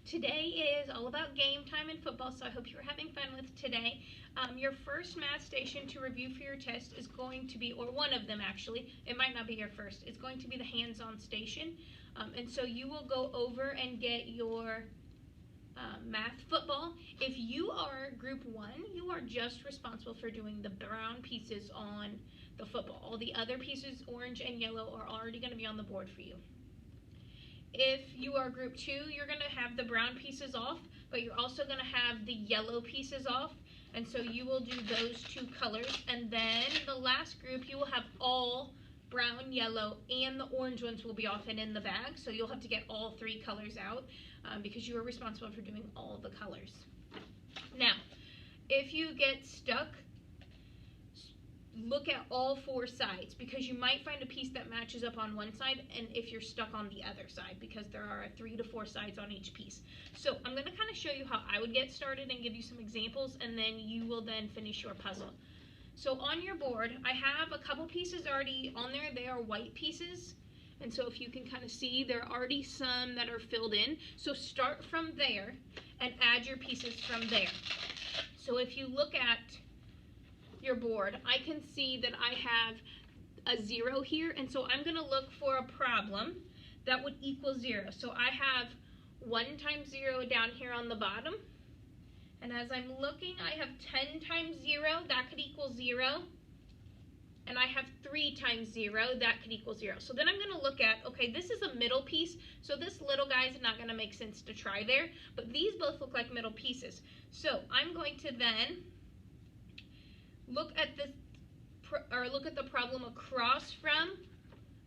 Today is all about game time and football, so I hope you're having fun with today. Your first math station to review for your test is going to be, or one of them actually, it might not be your first, it's going to be the hands-on station. And so you will go over and get your math football. If you are group 1, you are just responsible for doing the brown pieces on the football. All the other pieces, orange and yellow, are already going to be on the board for you. If you are group 2, you're going to have the brown pieces off, but you're also going to have the yellow pieces off, and so you will do those 2 colors. And then the last group, you will have all brown, yellow, and the orange ones will be off and in the bag, so you'll have to get all 3 colors out because you are responsible for doing all the colors. Now, if you get stuck, look at all 4 sides, because you might find a piece that matches up on one side, and if you're stuck on the other side, because there are 3 to 4 sides on each piece. So I'm going to kind of show you how I would get started and give you some examples, and then you will then finish your puzzle. So on your board, I have a couple pieces already on there. They are white pieces, and so if you can kind of see, there are already some that are filled in. So start from there and add your pieces from there. So if you look at your board, I can see that I have a 0 here, and so I'm going to look for a problem that would equal 0. So I have 1 times 0 down here on the bottom, and as I'm looking, I have 10 times 0, that could equal 0, and I have 3 times 0, that could equal 0. So then I'm going to look at, okay, this is a middle piece, so this little guy is not going to make sense to try there, but these both look like middle pieces. So I'm going to then look at this, or look at the problem across from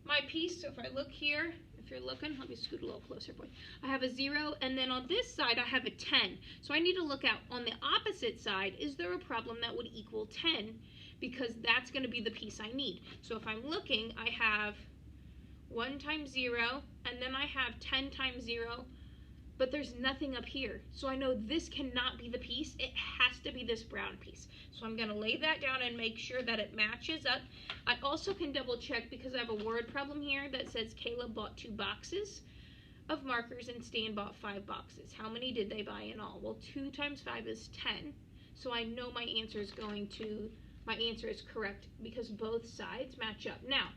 my piece. So if I look here, if you're looking, let me scoot a little closer for you. I have a 0, and then on this side I have a 10. So I need to look at, on the opposite side, is there a problem that would equal 10? Because that's going to be the piece I need. So if I'm looking, I have 1 times 0, and then I have 10 times 0, but there's nothing up here. So I know this cannot be the piece. It has to be this brown piece. So I'm going to lay that down and make sure that it matches up. I also can double check, because I have a word problem here that says Caleb bought 2 boxes of markers and Stan bought 5 boxes. How many did they buy in all? Well, 2 times 5 is 10. So I know my answer is correct because both sides match up. Now,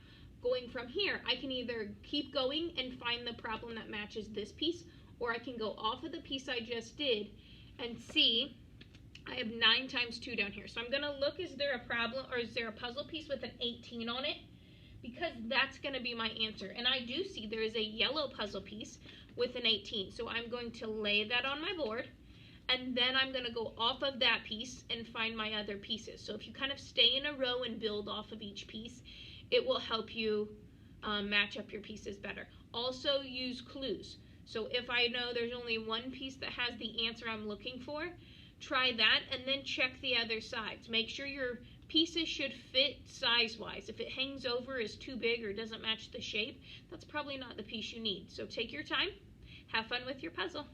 going from here, I can either keep going and find the problem that matches this piece, or I can go off of the piece I just did and see I have 9 times 2 down here. So I'm going to look, is there a problem, or is there a puzzle piece with an 18 on it? Because that's going to be my answer. And I do see there is a yellow puzzle piece with an 18. So I'm going to lay that on my board, and then I'm going to go off of that piece and find my other pieces. So if you kind of stay in a row and build off of each piece, it will help you match up your pieces better. Also use clues. So if I know there's only one piece that has the answer I'm looking for, try that and then check the other sides. Make sure your pieces should fit size-wise. If it hangs over, is too big, or doesn't match the shape, that's probably not the piece you need. So take your time, have fun with your puzzle.